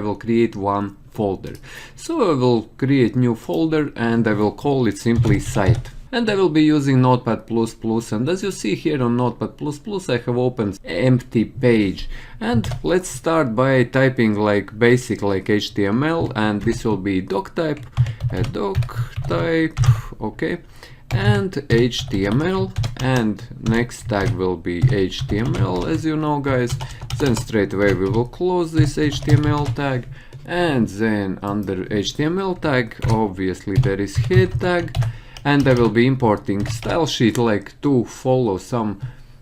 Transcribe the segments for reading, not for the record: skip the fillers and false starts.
will create one folder. So I will create new folder and I will call it simply site. And I will be using Notepad++, and as you see here on Notepad++, I have opened empty page. And let's start by typing like basic like HTML, and this will be doc type, okay, and HTML, and next tag will be HTML, as you know guys. Then straight away we will close this HTML tag, and then under HTML tag obviously there is head tag. And I will be importing style sheet like to follow some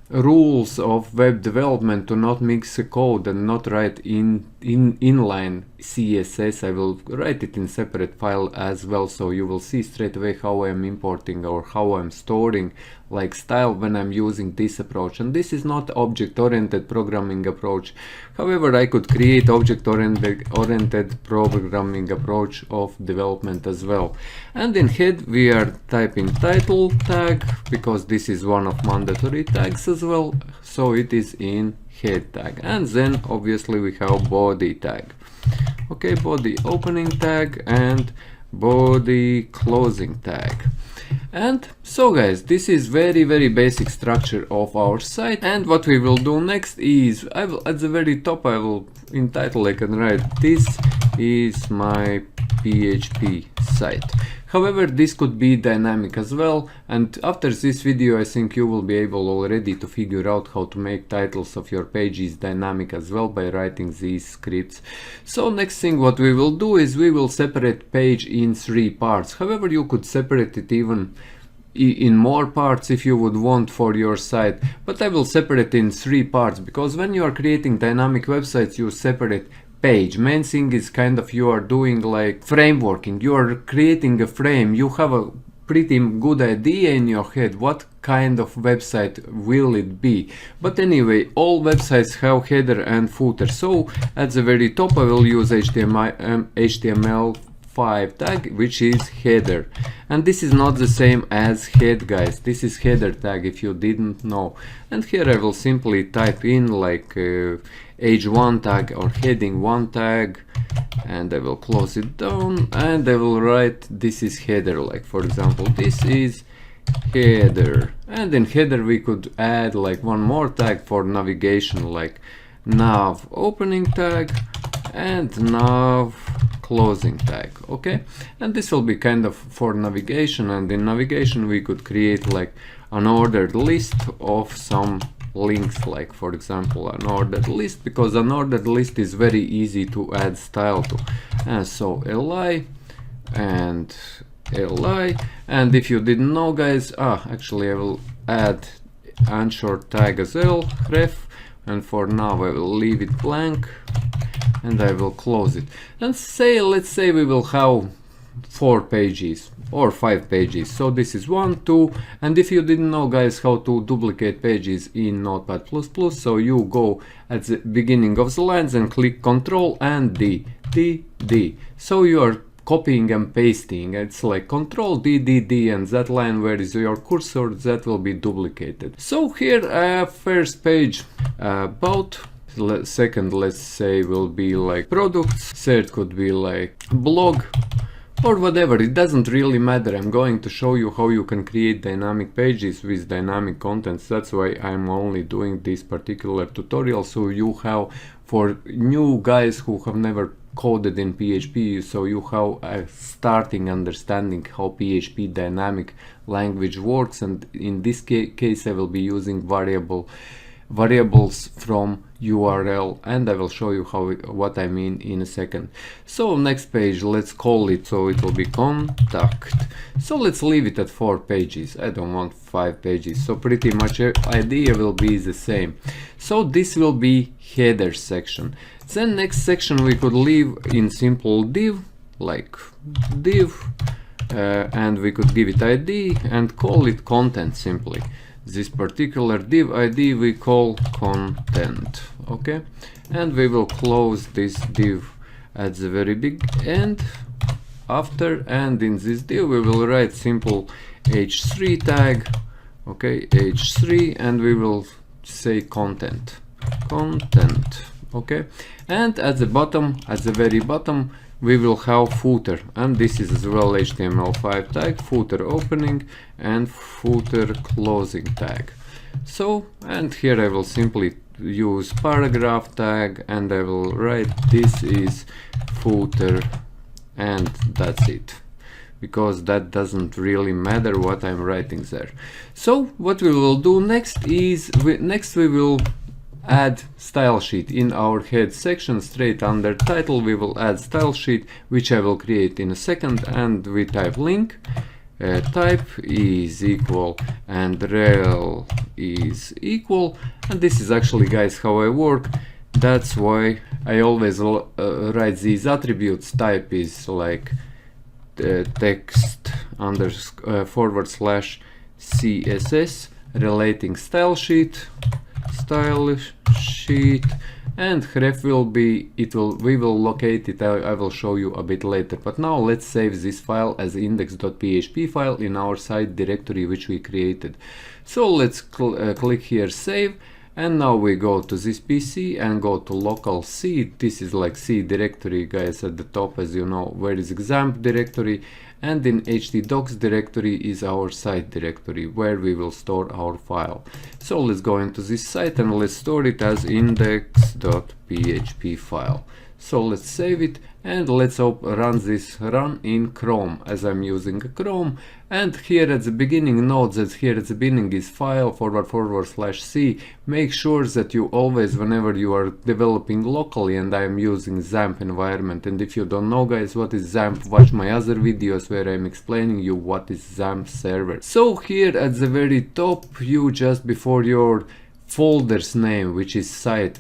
rules of web development, to not mix a code and not write inline CSS. I will write it in separate file as well, so you will see straight away how I am importing or how I'm storing like style when I'm using this approach. And this is not object-oriented programming approach. However, I could create object-oriented programming approach of development as well. And in head we are typing title tag, because this is one of mandatory tags as well, so it is in head tag. And then obviously we have body tag. Okay, body opening tag and body closing tag. And so guys, this is very basic structure of our site. And what we will do next is, I will at the very top, I will in title I can write this is my PHP site. However, this could be dynamic as well, and after this video I think you will be able already to figure out how to make titles of your pages dynamic as well by writing these scripts. So next thing what we will do is we will separate page in 3 parts. However, you could separate it even in more parts if you would want for your site, but I will separate in 3 parts, because when you are creating dynamic websites you separate page. Main thing is kind of you are doing like frameworking, you are creating a frame, you have a pretty good idea in your head what kind of website will it be. But anyway, all websites have header and footer, so at the very top I will use HTML5 tag, which is header, and this is not the same as head guys, this is header tag if you didn't know. And here I will simply type in like h1 tag or heading 1 tag, and I will close it down, and I will write this is header, like for example this is header. And in header we could add like one more tag for navigation, like nav opening tag and nav closing tag. Okay, and this will be kind of for navigation, and in navigation we could create like an ordered list of some links, like for example an ordered list, because an ordered list is very easy to add style to. And so li and li, and if you didn't know guys, actually I will add unshort tag as well, ref, and for now I will leave it blank and I will close it. And let's say we will have 4 pages or 5 pages. So this is 1, 2, and if you didn't know guys how to duplicate pages in Notepad++, so you go at the beginning of the lines and click Ctrl and D. So you are copying and pasting. It's like Ctrl D, and that line where is your cursor, that will be duplicated. So here I have first page about, second let's say will be like products, third could be like blog, or whatever, it doesn't really matter. I'm going to show you how you can create dynamic pages with dynamic contents. That's why I'm only doing this particular tutorial, so you have, for new guys who have never coded in PHP, so you have a starting understanding how PHP dynamic language works. And in this case I will be using variables from URL, and I will show you what I mean in a second. So next page, let's call it, so it will be contact. So let's leave it at 4 pages. I don't want 5 pages, so pretty much idea will be the same. So this will be header section. Then next section we could leave in simple div, like div, and we could give it ID and call it content simply. This particular div ID we call content. Okay, and we will close this div at the very big end after, and in this div we will write simple h3 tag. Okay, h3, and we will say content. okay? And at the bottom, at the very bottom, we will have footer, and this is as well HTML5 tag, footer opening and footer closing tag. So, and here I will simply use paragraph tag, and I will write this is footer, and that's it, because that doesn't really matter what I'm writing there. So what we will do next is we will add style sheet in our head section. Straight under title we will add style sheet, which I will create in a second, and we type link, type is equal and rel is equal, and this is actually, guys, how I work. That's why I always write these attributes. Type is like text / CSS relating style sheet, and href will be, we will locate it, I will show you a bit later. But now let's save this file as index.php file in our site directory which we created. So let's click here save, and now we go to this PC and go to local C. This is like C directory, guys, at the top, as you know, where is XAMPP directory, and in htdocs directory is our site directory where we will store our file. So let's go into this site and let's store it as index.php file. So let's save it, and let's run in Chrome, as I'm using Chrome. And here at the beginning, note that here at the beginning is file /c. Make sure that you always, whenever you are developing locally, and I am using XAMPP environment, and if you don't know, guys, what is XAMPP, watch my other videos where I'm explaining you what is XAMPP server. So here at the very top, you just before your folder's name, which is site,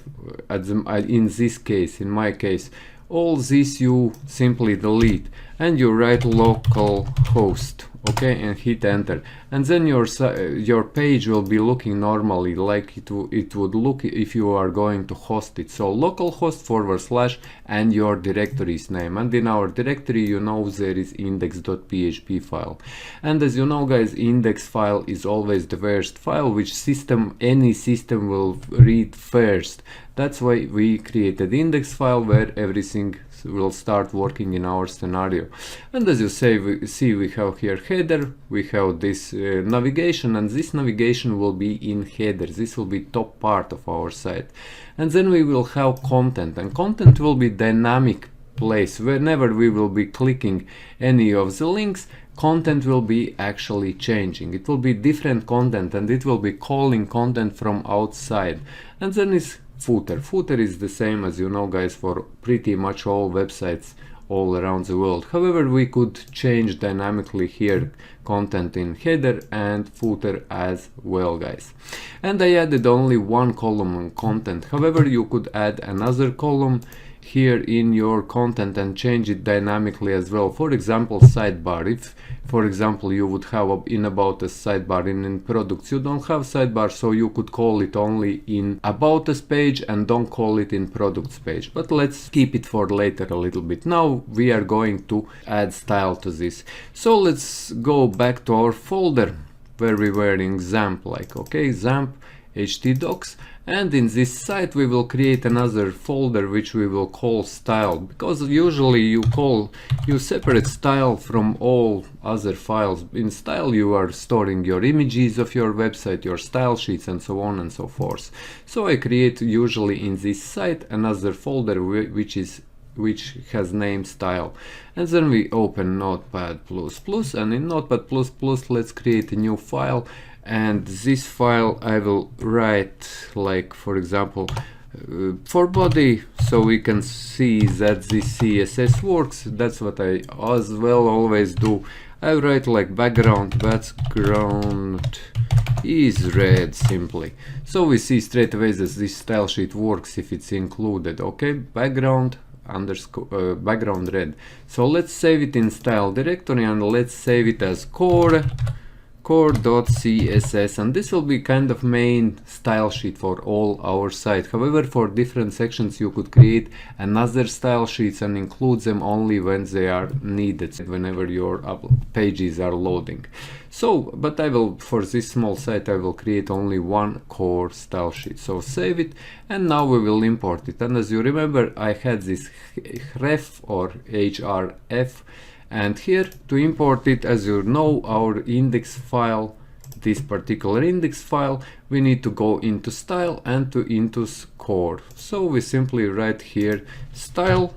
in this case, in my case, all this you simply delete, and you write localhost, okay, and hit enter, and then your page will be looking normally like it would look if you are going to host it. So localhost / and your directory's name, and in our directory, you know, there is index.php file. And as you know, guys, index file is always the worst file, which any system will read first. That's why we created index file where everything will start working in our scenario. And as you see, we have here header, we have this navigation, and this navigation will be in header. This will be top part of our site. And then we will have content, and content will be dynamic place. Whenever we will be clicking any of the links, content will be actually changing. It will be different content, and it will be calling content from outside. And then is footer. Footer is the same, as you know, guys, for pretty much all websites all around the world. However, we could change dynamically here content in header and footer as well, guys. And I added only one column on content. However, you could add another column here in your content and change it dynamically as well. For example, sidebar. If, for example, you would have in about us sidebar, in products you don't have sidebar, so you could call it only in about us page and don't call it in products page. But let's keep it for later a little bit. Now we are going to add style to this. So let's go back to our folder where we were in XAMPP, like, okay, XAMPP htdocs, and in this site we will create another folder which we will call style, because usually you separate style from all other files. In style you are storing your images of your website, your style sheets, and so on and so forth. So I create usually in this site another folder which has name style, and then we open Notepad++, and in Notepad++ let's create a new file. And this file I will write, like, for example, for body, so we can see that this CSS works. That's what I as well always do. I write like background is red, simply. So we see straight away that this style sheet works if it's included. Okay, background red. So let's save it in style directory, and let's save it as core core.css, and this will be kind of main style sheet for all our site. However, for different sections you could create another style sheets and include them only when they are needed, whenever your pages are loading. So, but I will, for this small site, I will create only one core style sheet. So save it, and now we will import it. And as you remember, I had this ref or href, and here to import it, as you know, our index file, this particular index file, we need to go into style and into core. So we simply write here style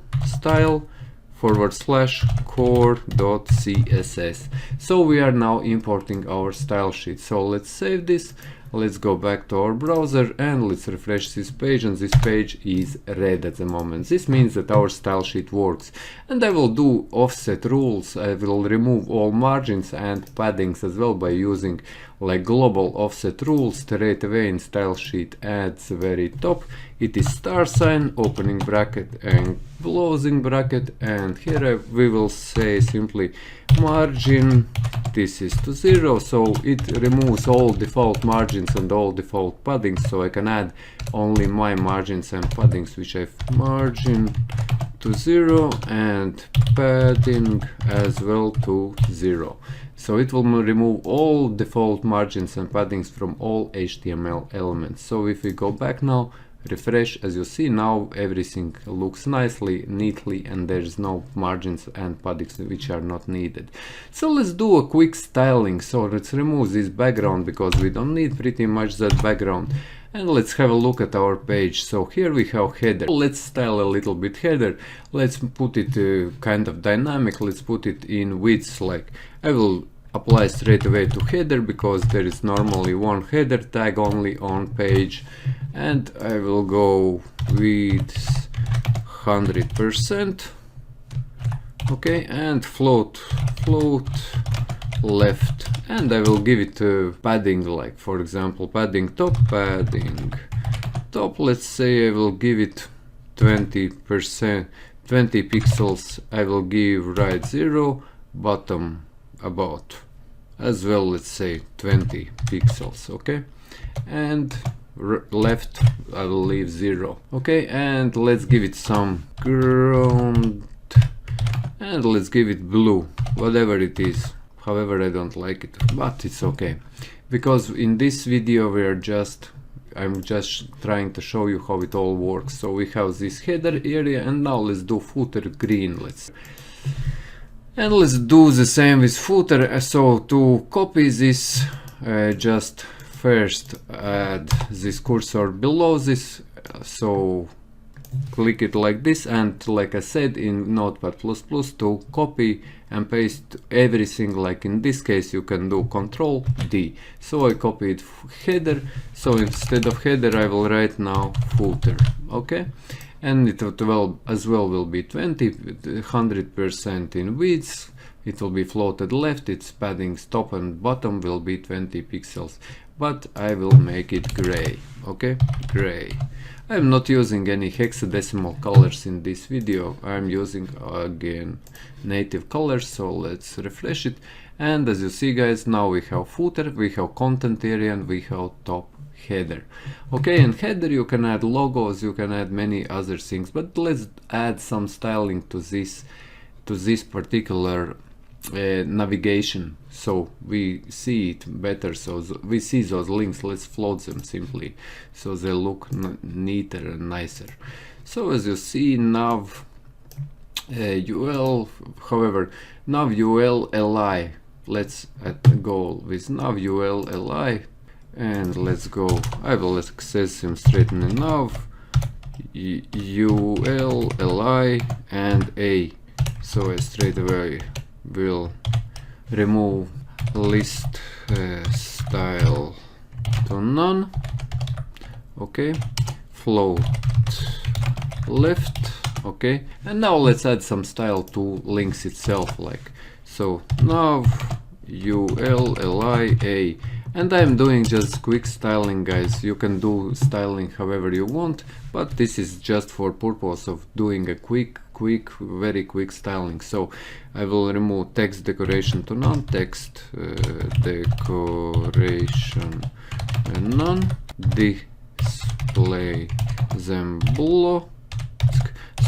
/core.css. So we are now importing our style sheet. So let's save this. Let's go back to our browser and let's refresh this page, and this page is red at the moment. This means that our style sheet works. And I will do offset rules. I will remove all margins and paddings as well by using like global offset rules straight away in style sheet at the very top. It is star sign, opening bracket and closing bracket, and here we will say simply margin, this is to 0, so it removes all default margins and all default paddings, so I can add only my margins and paddings, which I have margin to 0 and padding as well to 0. So it will remove all default margins and paddings from all HTML elements. So if we go back now, refresh, as you see now everything looks nicely, neatly, and there's no margins and paddings which are not needed. So let's do a quick styling. So let's remove this background because we don't need pretty much that background. And let's have a look at our page. So here we have header. Let's style a little bit header. Let's put it kind of dynamic. Let's put it in width. Like I will apply straight away to header because there is normally one header tag only on page, and I will go with 100%. Okay, and float left, and I will give it padding, like for example padding top, let's say I will give it 20%, 20 pixels. I will give right 0, bottom about as well, let's say 20 pixels. Okay, and left I will leave 0. Okay, and let's give it some ground, and let's give it blue, whatever it is. However, I don't like it, but it's okay, because in this video I'm just trying to show you how it all works. So we have this header area, and now let's do footer green. And let's do the same with footer. So to copy this, just first add this cursor below this, so click it like this, and like I said in Notepad++, to copy and paste everything, like in this case you can do Ctrl D. So I copied header, so instead of header I will write now footer. Okay, and it will as well will be 100% in width. It will be floated left, its padding top and bottom will be 20 pixels, but I will make it gray. Okay, gray. I'm not using any hexadecimal colors in this video. I'm using again native colors. So let's refresh it, and as you see guys, now we have footer, we have content area, and we have top header. Okay, in header you can add logos, you can add many other things, but let's add some styling to this particular navigation, so we see it better, so we see those links. Let's float them simply so they look neater and nicer. So as you see, nav ul, however, nav ul li, let's go with nav ul li, and let's go, I will access them straight in the nav ul li and a. So I straight away will remove list style to none. Okay, float left. Okay, and now let's add some style to links itself, like so nav ul li a. And I'm doing just quick styling, guys. You can do styling however you want, but this is just for purpose of doing a quick quick, very quick styling. So I will remove text decoration to none, text decoration none, display them block,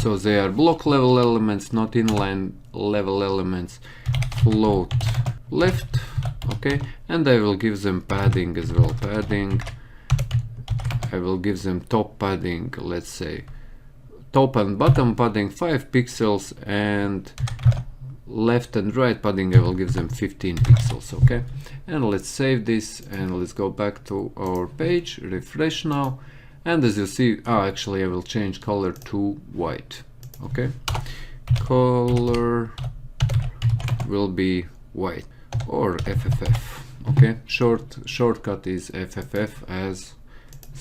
so they are block level elements, not inline level elements, float left, okay, and I will give them padding as well, padding. I will give them top padding, let's say top and bottom padding 5 pixels, and left and right padding I will give them 15 pixels, okay. And let's save this and let's go back to our page, refresh now, and as you see, actually I will change color to white, okay. Color will be white or FFF, okay. Shortcut is FFF, as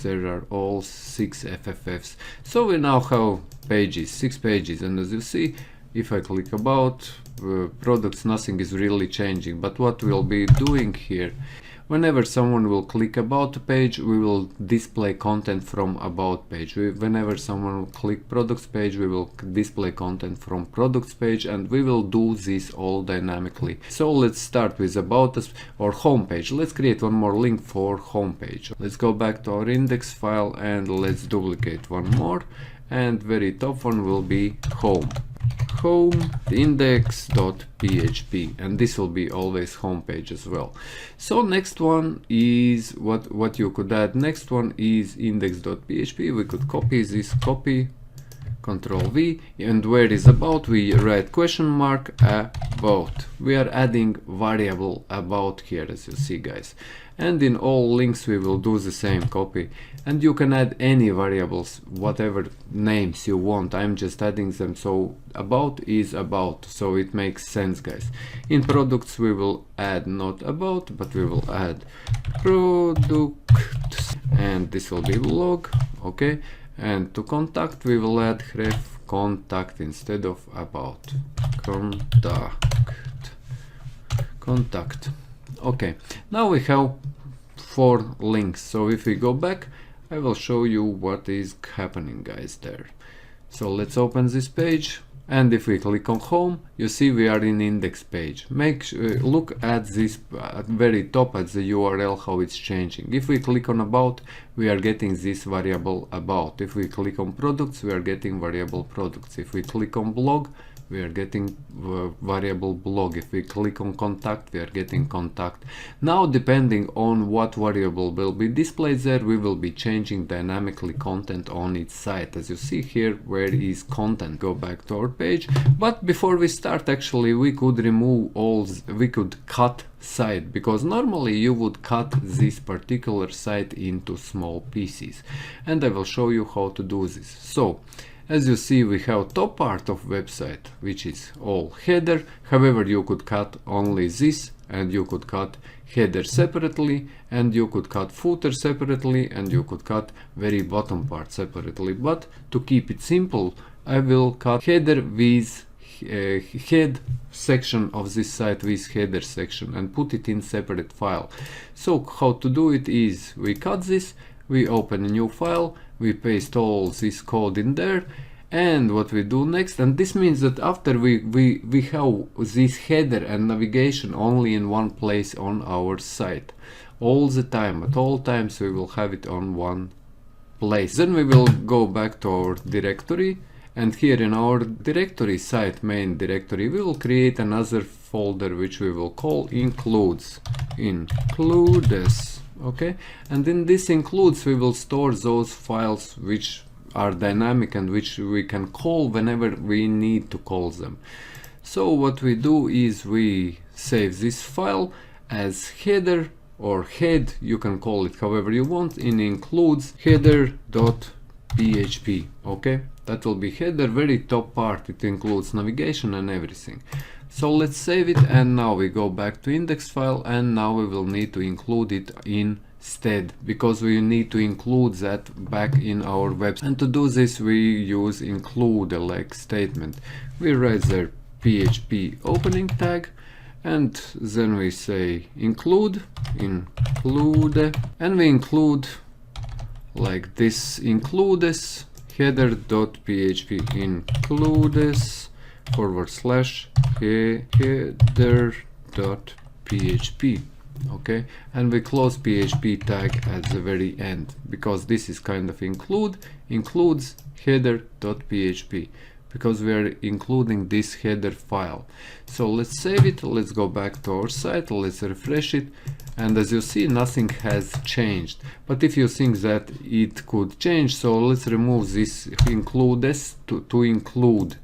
there are all 6 FFFs. So we now have pages, 6 pages, and as you see, if I click about products, nothing is really changing. But what we'll be doing here, whenever someone will click about page, we will display content from about page. Whenever someone will click products page, we will display content from products page, and we will do this all dynamically. So let's start with about us or home page. Let's create one more link for home page. Let's go back to our index file and let's duplicate one more, and very top one will be home index.php, and this will be always home page as well. So next one is what you could add. Next one is index.php. We could copy this, copy, Control V, and where is about, we write question mark about. We are adding variable about here, as you see, guys. And in all links we will do the same, copy, and you can add any variables, whatever names you want. I'm just adding them, so about is about, so it makes sense, guys. In products we will add not about, but we will add product, and this will be blog, okay. And to contact we will add ref contact instead of about, contact. Okay, now we have 4 links. So if we go back, I will show you what is happening, guys, there. So let's open this page, and if we click on home, you see we are in index page. Look at this at very top at the URL, how it's changing. If we click on about, we are getting this variable about. If we click on products, we are getting variable products. If we click on blog, we are getting variable blog. If we click on contact, we are getting contact. Now, depending on what variable will be displayed there, we will be changing dynamically content on its site. As you see here, where is content? Go back to our page. But before we start, actually, we could remove we could cut site, because normally you would cut this particular site into small pieces, and I will show you how to do this. So as you see, we have top part of website, which is all header. However, you could cut only this, and you could cut header separately, and you could cut footer separately, and you could cut very bottom part separately. But to keep it simple, I will cut header with head section of this site with header section and put it in separate file. So how to do it is, we cut this, we open a new file, we paste all this code in there, and what we do next, and this means that after we have this header and navigation only in one place on our site all the time, at all times we will have it on one place. Then we will go back to our directory, and here in our directory, site main directory, we will create another folder which we will call includes, okay. And in this includes, we will store those files which are dynamic and which we can call whenever we need to call them. So what we do is we save this file as header or head, you can call it however you want, in includes header.php, okay. That will be header, very top part. It includes navigation and everything. So let's save it, and now we go back to index file, and now we will need to include it instead, because we need to include that back in our website. And to do this, we use include like statement. We write there PHP opening tag, and then we say include, and we include like this, includes header.php includes / header.php. Okay, and we close PHP tag at the very end because this is kind of includes header.php because we are including this header file. So let's save it, let's go back to our site, let's refresh it, and as you see, nothing has changed. But if you think that it could change, so let's remove this includes to include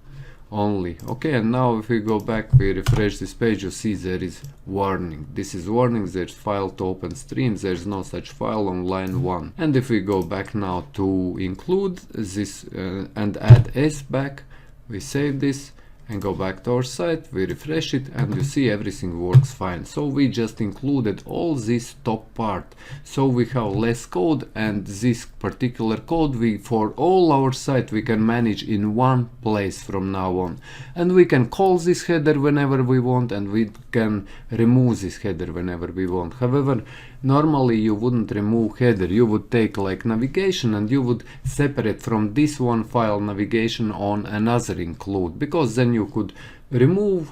only. Okay, and now if we go back, we refresh this page, you see there is warning. This is warning, there's file to open streams, there's no such file on line 1. And if we go back now to include this and add s back, we save this and go back to our site, we refresh it, and you see everything works fine. So we just included all this top part, so we have less code, and this particular code for all our site we can manage in one place from now on, and we can call this header whenever we want, and we can remove this header whenever we want. However, normally you wouldn't remove header, you would take like navigation and you would separate from this one file navigation on another include, because then you could remove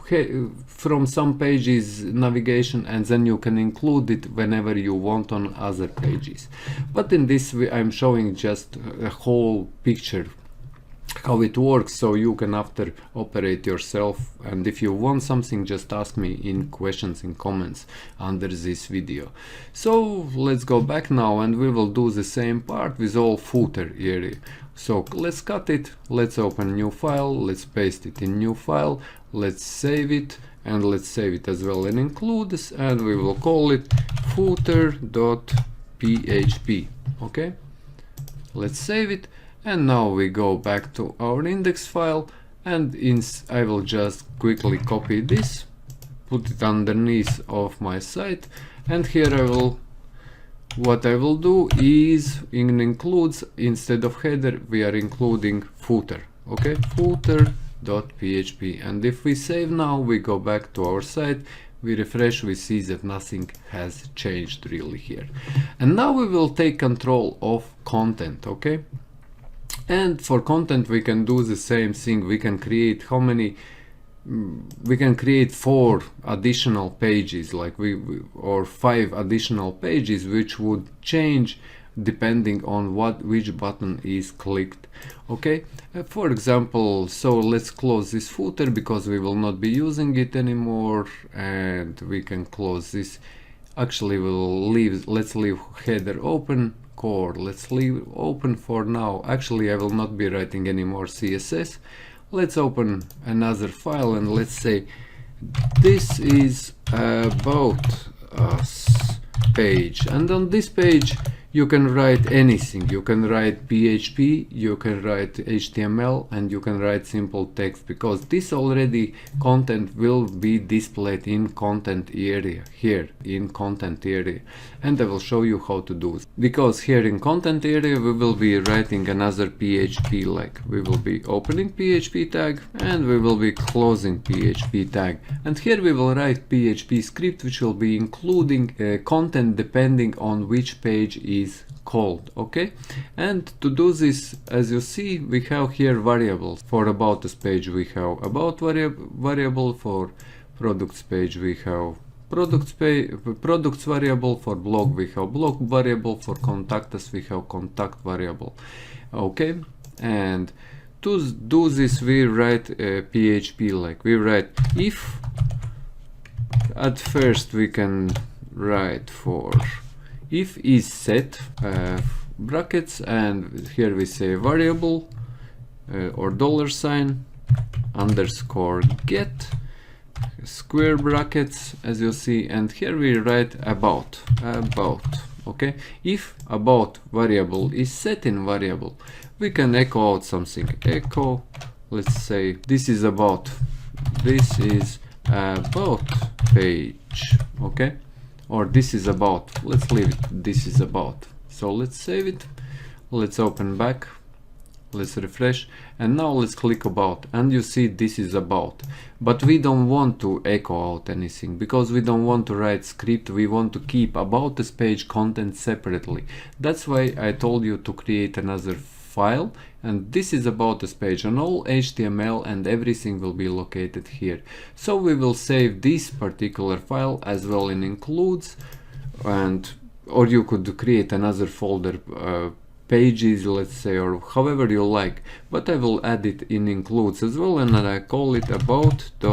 from some pages navigation and then you can include it whenever you want on other pages. But in this I'm showing just a whole picture how it works, so you can after operate yourself, and if you want something just ask me in questions in comments under this video. So let's go back now and we will do the same part with all footer area. So let's cut it, let's open new file, let's paste it in new file, let's save it, and let's save it as well in includes, and we will call it footer.php. okay, let's save it. And now we go back to our index file, and I will just quickly copy this, put it underneath of my site, and here what I will do is in includes, instead of header we are including footer. Okay, footer.php, and if we save now, we go back to our site, we refresh, we see that nothing has changed really here. And now we will take control of content. Okay, and for content we can do the same thing. We can create we can create 4 additional pages, like or 5 additional pages, which would change depending on which button is clicked. Okay, for example, so let's close this footer because we will not be using it anymore, and we can close this. Actually, let's leave header open, core let's leave open for now. Actually, I will not be writing any more CSS. Let's open another file and let's say this is about us page, and on this page you can write anything. You can write PHP, you can write HTML, and you can write simple text, because this already content will be displayed in content area, here in content area, and I will show you how to do it. Because here in content area we will be writing another PHP, like we will be opening PHP tag and we will be closing PHP tag, and here we will write PHP script which will be including content depending on which page is called. Okay, and to do this, as you see, we have here variables. For about us page we have about variable, for products page we have products variable, for blog we have blog variable, for contact us we have contact variable. Okay, and to do this we write PHP, like we write if. At first we can write for if is set brackets, and here we say variable or $, underscore get square brackets, as you see, and here we write about. Okay, if about variable is set in variable, we can echo out something. Echo, let's say this is about page. Okay, or this is about, let's leave it, this is about. So let's save it, let's open back, let's refresh, and now let's click about, and you see this is about. But we don't want to echo out anything, because we don't want to write script. We want to keep about this page content separately. That's why I told you to create another file, and this is about us page, and all HTML and everything will be located here. So we will save this particular file as well in includes, and or you could create another folder, pages, let's say, or however you like, but I will add it in includes as well, and I call it about.php.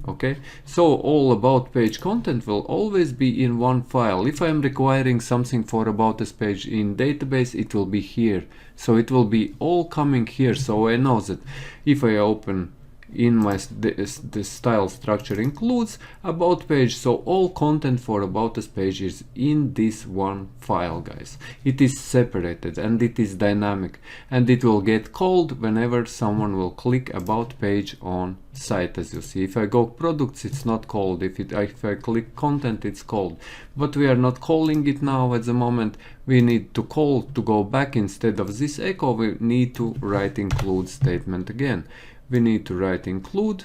okay, so all about page content will always be in one file. If I'm requiring something for about us page in database, it will be here, so it will be all coming here. So I know that if I open in my the style structure includes about page, so all content for about us page is in this one file, guys. It is separated and it is dynamic, and it will get called whenever someone will click about page on site. As you see, if I go products, it's not called. If I click content, it's called, but we are not calling it now at the moment. We need to call to go back. Instead of this echo, we need to write include statement again. We need to write include,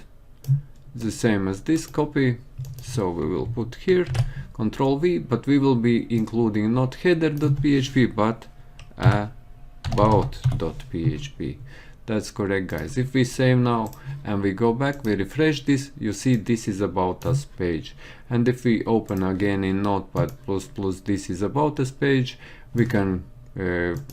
the same as this copy, so we will put here Control V, but we will be including not header.php but about.php. That's correct, guys. If we save now and we go back, we refresh this, you see this is about us page. And if we open again in Notepad++, this is about us page, we can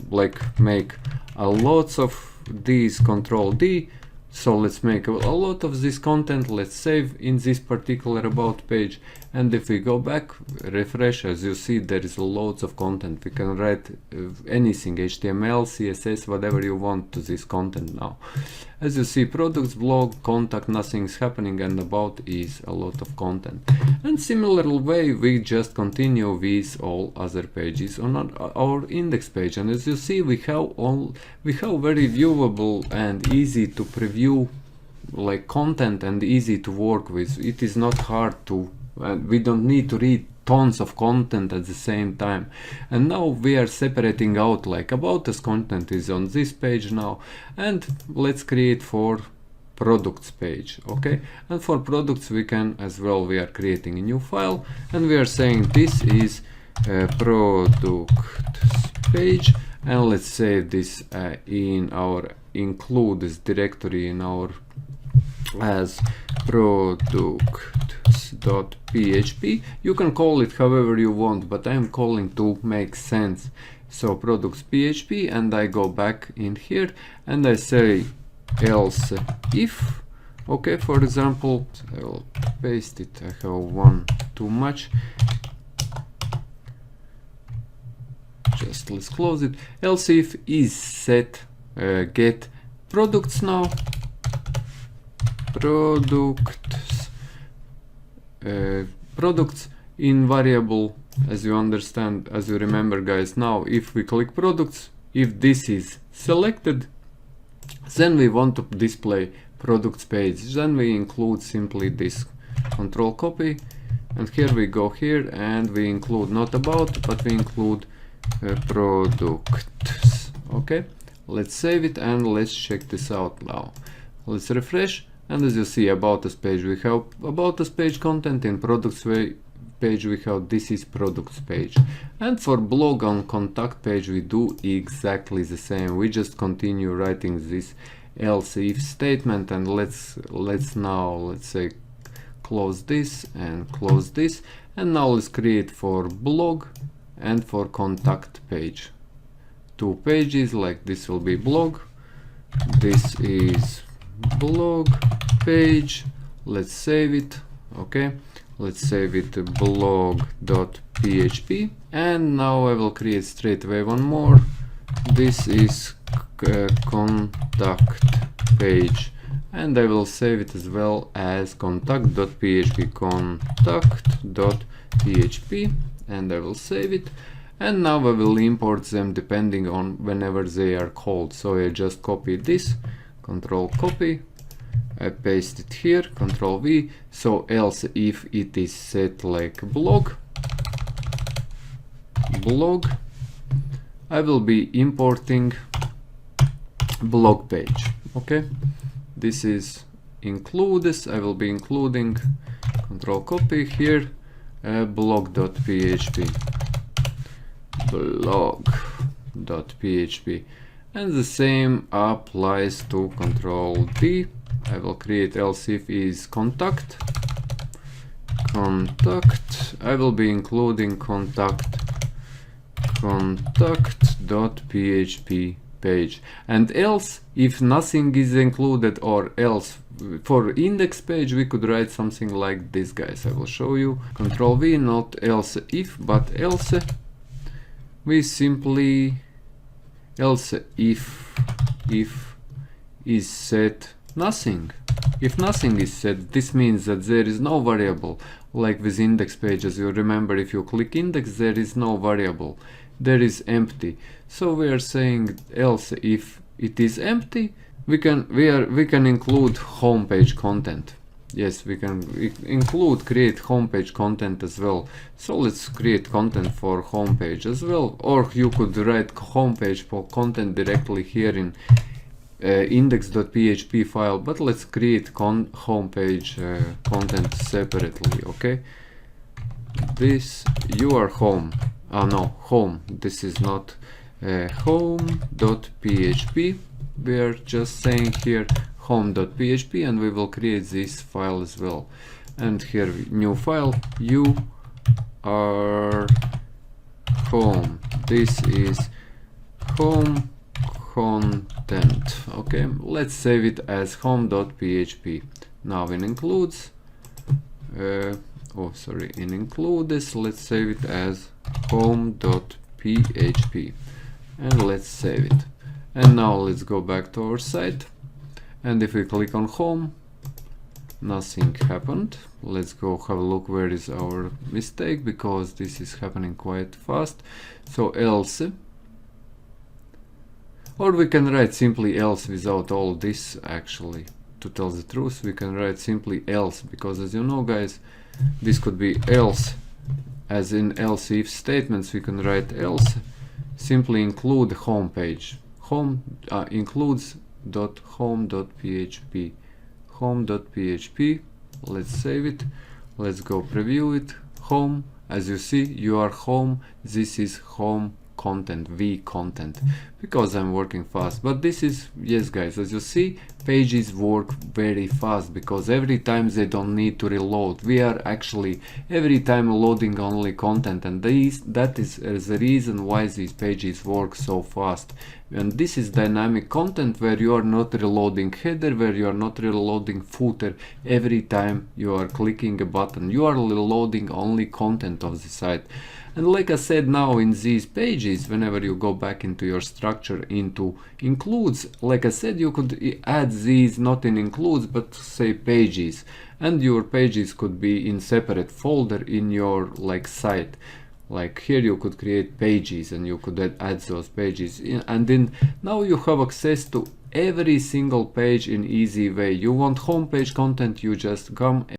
like make a lots of these, Control D. So let's make a lot of this content. Let's save in this particular about page, and if we go back, refresh, as you see there is loads of content. We can write anything, HTML, CSS, whatever you want to this content now. As you see, products, blog, contact, nothing's happening, and about is a lot of content. And similar way we just continue with all other pages on our index page. And as you see, we have very viewable and easy to preview like content, and easy to work with. It is not hard to, we don't need to read tons of content at the same time. And now we are separating out, like about us content is on this page now, and let's create for products page. Okay, and for products we can as well, we are creating a new file, and we are saying this is products page, and let's save this in our includes directory in our as products.php. You can call it however you want, but I'm calling to make sense. So products.php, and I go back in here and I say else if. Okay, for example, I will paste it. I have one too much. Just let's close it. Else if is set get products now. Products in variable, as you understand, as you remember, guys. Now if we click products, if this is selected, then we want to display products page, then we include simply this, Control copy, and here we go here and we include not about, but we include products. Okay, let's save it and let's check this out now. Let's refresh. And as you see, about us page, we have about us page content. In products page we have this is products page, and for blog on contact page we do exactly the same. We just continue writing this else if statement, and let's say close this and close this, and now let's create for blog and for contact page two pages. Like this will be blog, this is blog page. Let's save it. Okay, let's save it to blog.php, and now I will create straight away one more. This is contact page, and I will save it as well as contact.php, contact.php, and I will save it. And now I will import them depending on whenever they are called. So I just copy this, Control copy, I paste it here, Control V. So else if it is set like blog, I will be importing blog page. Okay, this is includes, I will be including, Control copy here, blog.php, blog, home.php. And the same applies to control D. I will create else if is contact. I will be including contact.php page. And else, if nothing is included, or else for index page, we could write something like this, guys. I will show you. Control V, not else if, but else. We simply else if is set nothing. If nothing is set, this means that there is no variable, like with index pages. You remember, if you click index, there is no variable, there is empty. So we are saying else if it is empty, we can include homepage content. Yes, we can create homepage content as well. So let's create content for homepage as well, or you could write homepage for content directly here in index.php file, but let's create homepage content separately. Okay, this you are home. No, home. This is not home.php. We are just saying here home.php, and we will create this file as well. And here new file, you are home. This is home content. Okay, let's save it as home.php. Now in includes, in includes, let's save it as home.php, and let's save it. And now let's go back to our site, and if we click on home, nothing happened. Let's go have a look where is our mistake, because this is happening quite fast. So else, or we can write simply else without all this. Actually, to tell the truth, we can write simply else, because as you know, guys, this could be else, as in else if statements. We can write else, simply include home page, includes .home.php, home.php. Let's save it, let's go preview it. Home, as you see, you are home. This is home content, V content, because I'm working fast. But this is, yes guys, as you see, pages work very fast, because every time they don't need to reload. We are actually every time loading only content, and that is the reason why these pages work so fast. And this is dynamic content, where you are not reloading header, where you are not reloading footer. Every time you are clicking a button, you are reloading only content of the site. And like I said, now in these pages, whenever you go back into your structure into includes, like I said, you could add these not in includes, but say pages, and your pages could be in separate folder in your site. Like here you could create pages, and you could add those pages in, and then now you have access to every single page in easy way. You want homepage content, you just come